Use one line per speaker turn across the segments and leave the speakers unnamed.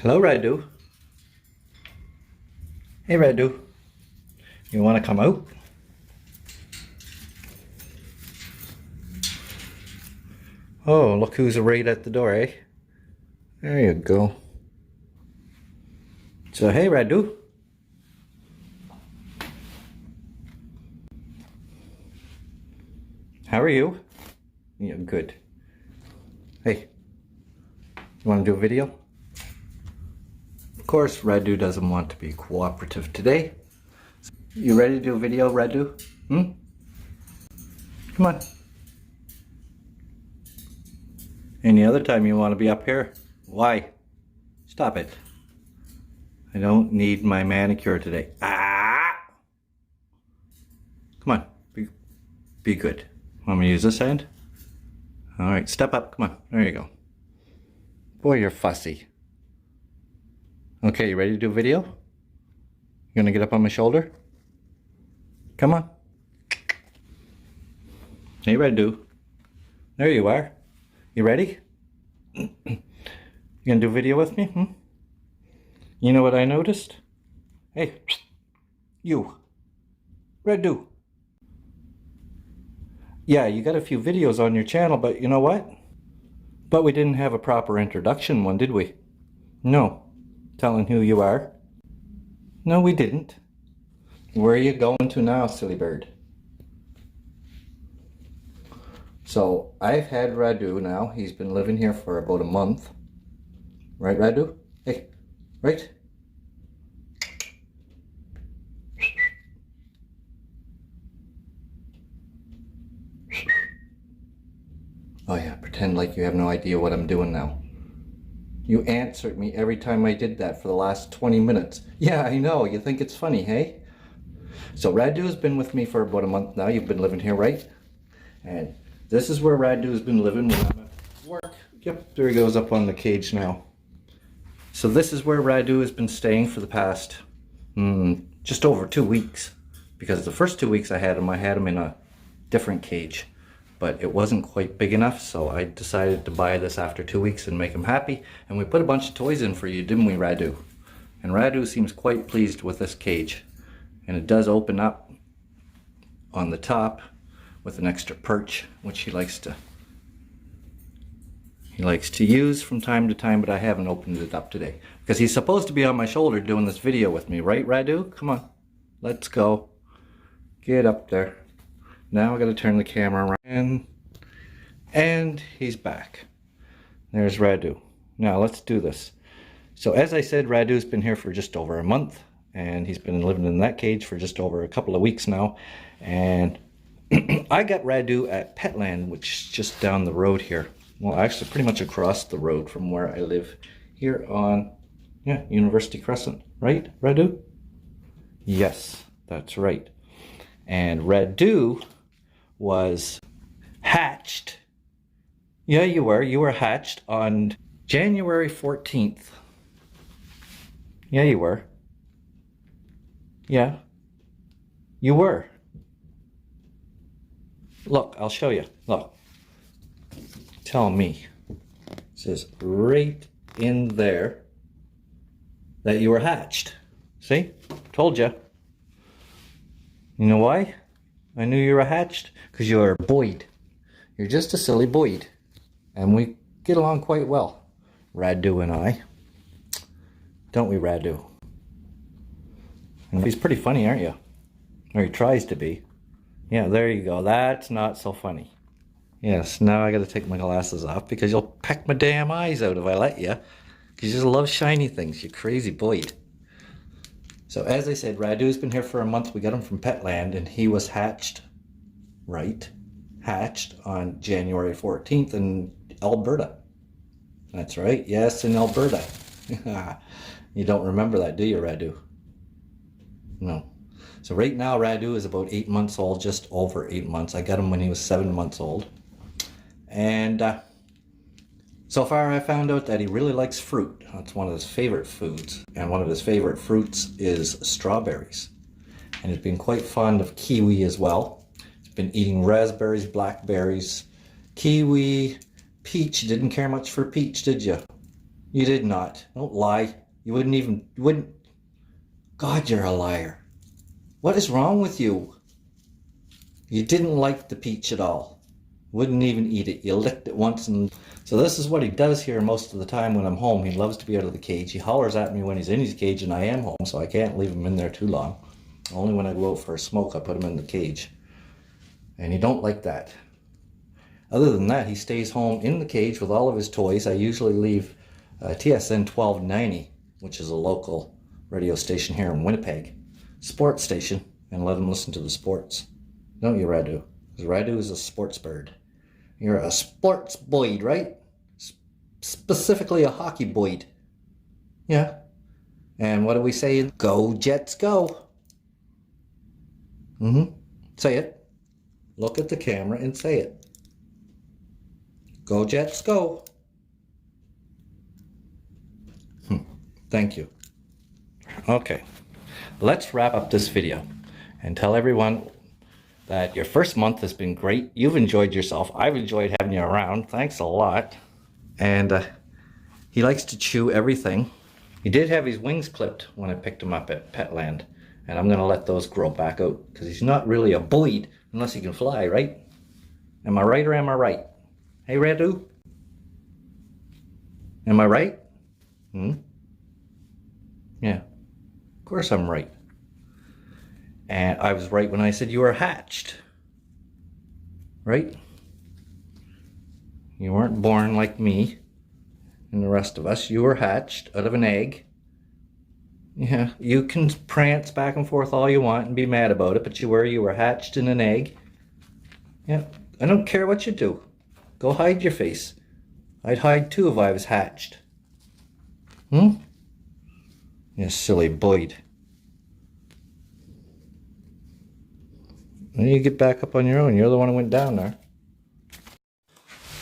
Hello, Radu. Hey, Radu. You want to come out? Oh, look who's right at the door, eh? There you go. So, hey, Radu. How are you? Yeah, good. Hey, you want to do a video? Of course, Radu doesn't want to be cooperative today. You ready to do a video, Radu? Come on. Any other time you want to be up here? Why? Stop it. I don't need my manicure today. Ah! Come on. Be good. Want me to use this hand? Alright, step up. Come on. There you go. Boy, you're fussy. Okay, you ready to do a video? You gonna get up on my shoulder? Come on. Hey, Radu. There you are. You ready? You gonna do a video with me? You know what I noticed? Hey, you. Radu. Yeah, you got a few videos on your channel, but you know what? But we didn't have a proper introduction one, did we? No. Telling who you are? No, we didn't. Where are you going to now, silly bird? So, I've had Radu now. He's been living here for about a month. Right, Radu? Hey, right? Oh yeah, pretend like you have no idea what I'm doing now. You answered me every time I did that for the last 20 minutes. Yeah, I know. You think it's funny, hey? So Radu's been with me for about a month now. You've been living here, right? And this is where Radu's been living when I'm at work. Yep, there he goes up on the cage now. So this is where Radu has been staying for the past just over 2 weeks. Because the first 2 weeks I had him in a different cage. But it wasn't quite big enough, so I decided to buy this after 2 weeks and make him happy. And we put a bunch of toys in for you, didn't we, Radu? And Radu seems quite pleased with this cage. And it does open up on the top with an extra perch, which he likes to use from time to time, but I haven't opened it up today. Because he's supposed to be on my shoulder doing this video with me, right, Radu? Come on, let's go. Get up there. Now I gotta turn the camera around, and he's back. There's Radu. Now let's do this. So as I said, Radu's been here for just over a month, and he's been living in that cage for just over a couple of weeks now. And I got Radu at Petland, which is just down the road here. Well, actually pretty much across the road from where I live here on, University Crescent. Right, Radu? Yes, that's right. And Radu was hatched. Yeah, you were hatched on January 14th. Yeah, you were. Yeah, you were. Look, I'll show you. Look. Tell me. It says right in there that you were hatched. See? Told you. You know why I knew you were hatched? Because you're a Boyd. You're just a silly Boyd. And we get along quite well, Radu and I. Don't we, Radu? And he's pretty funny, aren't you? Or he tries to be. Yeah, there you go. That's not so funny. Yes, now I gotta take my glasses off because you'll peck my damn eyes out if I let you. Because you just love shiny things, you crazy Boyd. So as I said, Radu's been here for a month. We got him from Petland, and he was hatched, right? Hatched on January 14th in Alberta. That's right, yes, in Alberta. You don't remember that, do you, Radu? No. So right now, Radu is about 8 months old, just over 8 months. I got him when he was 7 months old. And so far I found out that he really likes fruit. That's one of his favorite foods. And one of his favorite fruits is strawberries. And he's been quite fond of kiwi as well. He's been eating raspberries, blackberries, kiwi, peach. Didn't care much for peach, did you? You did not. Don't lie. You wouldn't. God, you're a liar. What is wrong with you? You didn't like the peach at all. Wouldn't even eat it. You licked it once and... So this is what he does here most of the time when I'm home. He loves to be out of the cage. He hollers at me when he's in his cage and I am home, so I can't leave him in there too long. Only when I go out for a smoke, I put him in the cage. And he don't like that. Other than that, he stays home in the cage with all of his toys. I usually leave TSN 1290, which is a local radio station here in Winnipeg, sports station, and let him listen to the sports. Don't you, Radu? Because Radu is a sports bird. You're a sports boyd, right? Specifically a hockey boyd. Yeah. And what do we say? Go Jets, go. Say it. Look at the camera and say it. Go Jets, go. Thank you. Okay. Let's wrap up this video and tell everyone that your first month has been great. You've enjoyed yourself. I've enjoyed having you around. Thanks a lot. And he likes to chew everything. He did have his wings clipped when I picked him up at Petland. And I'm going to let those grow back out because he's not really a boyd unless he can fly, right? Am I right or am I right? Hey, Radu? Am I right? Yeah. Of course I'm right. And I was right when I said you were hatched. Right? You weren't born like me and the rest of us. You were hatched out of an egg. Yeah, you can prance back and forth all you want and be mad about it, but you were hatched in an egg. Yeah, I don't care what you do. Go hide your face. I'd hide too if I was hatched. You silly boyd. When you get back up on your own, you're the one who went down there.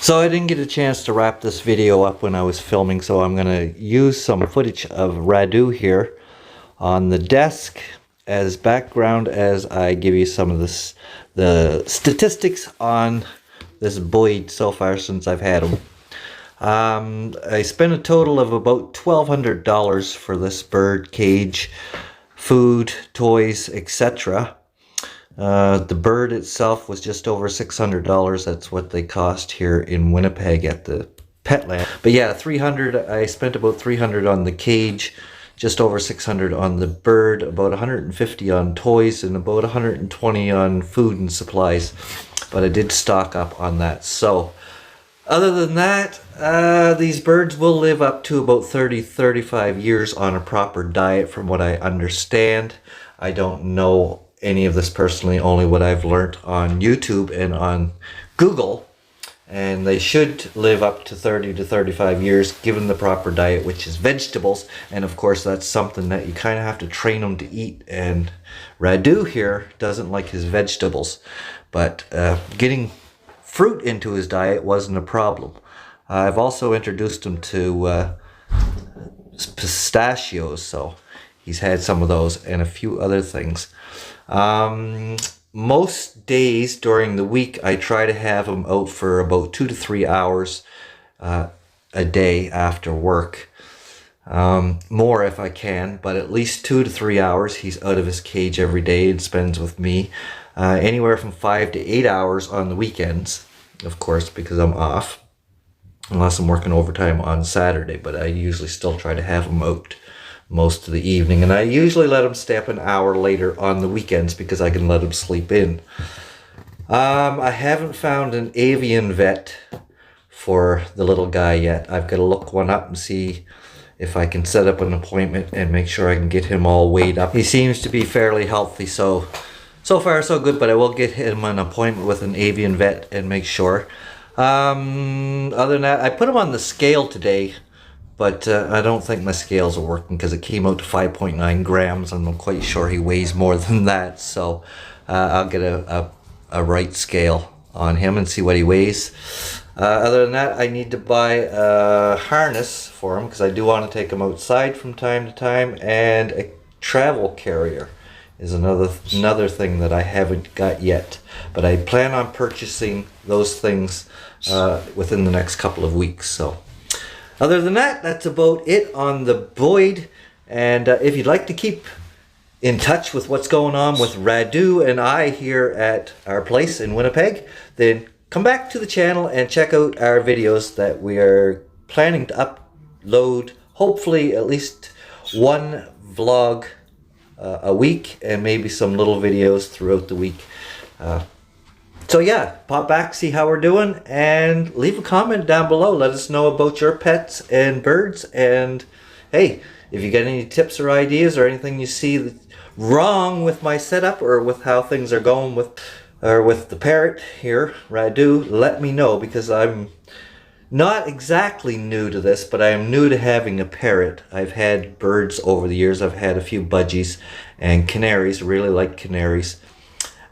So I didn't get a chance to wrap this video up when I was filming, so I'm going to use some footage of Radu here on the desk as background as I give you some of the statistics on this boyd so far since I've had him. I spent a total of about $1,200 for this bird cage, food, toys, etc. The bird itself was just over $600. That's what they cost here in Winnipeg at the Petland. But yeah, I spent about $300 on the cage, just over $600 on the bird, about $150 on toys, and about $120 on food and supplies. But I did stock up on that. So other than that, these birds will live up to about 30-35 years on a proper diet from what I understand. I don't know any of this personally, only what I've learned on YouTube and on Google. And they should live up to 30-35 years given the proper diet, which is vegetables. And of course, that's something that you kind of have to train them to eat. And Radu here doesn't like his vegetables. But getting fruit into his diet wasn't a problem. I've also introduced him to pistachios, so he's had some of those and a few other things. Most days during the week, I try to have him out for about 2 to 3 hours a day after work. More if I can, but at least 2 to 3 hours he's out of his cage every day and spends with me. Anywhere from 5 to 8 hours on the weekends, of course, because I'm off. Unless I'm working overtime on Saturday, but I usually still try to have him out most of the evening. And I usually let him stay up an hour later on the weekends because I can let him sleep in. I haven't found an avian vet for the little guy yet. I've got to look one up and see if I can set up an appointment and make sure I can get him all weighed up. He seems to be fairly healthy, so far so good, but I will get him an appointment with an avian vet and make sure. Other than that, I put him on the scale today, but I don't think my scales are working because it came out to 5.9 grams, and I'm quite sure he weighs more than that. So I'll get a right scale on him and see what he weighs. Other than that, I need to buy a harness for him because I do want to take him outside from time to time, and a travel carrier is another thing that I haven't got yet. But I plan on purchasing those things within the next couple of weeks. So Other than that, that's about it on the Boyd. And if you'd like to keep in touch with what's going on with Radu and I here at our place in Winnipeg, then come back to the channel and check out our videos that we are planning to upload, hopefully at least one vlog a week, and maybe some little videos throughout the week. So yeah, pop back, see how we're doing, and leave a comment down below. Let us know about your pets and birds. And hey, if you get any tips or ideas or anything you see wrong with my setup or with how things are going with the parrot here, Radu, let me know, because I'm not exactly new to this, but I am new to having a parrot. I've had birds over the years. I've had a few budgies and canaries. Really like canaries.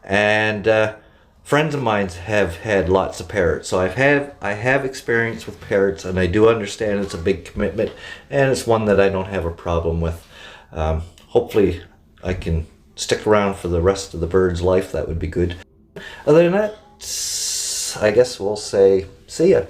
And friends of mine have had lots of parrots. So I have experience with parrots, and I do understand it's a big commitment, and it's one that I don't have a problem with. Hopefully I can stick around for the rest of the bird's life. That would be good. Other than that, I guess we'll say see ya.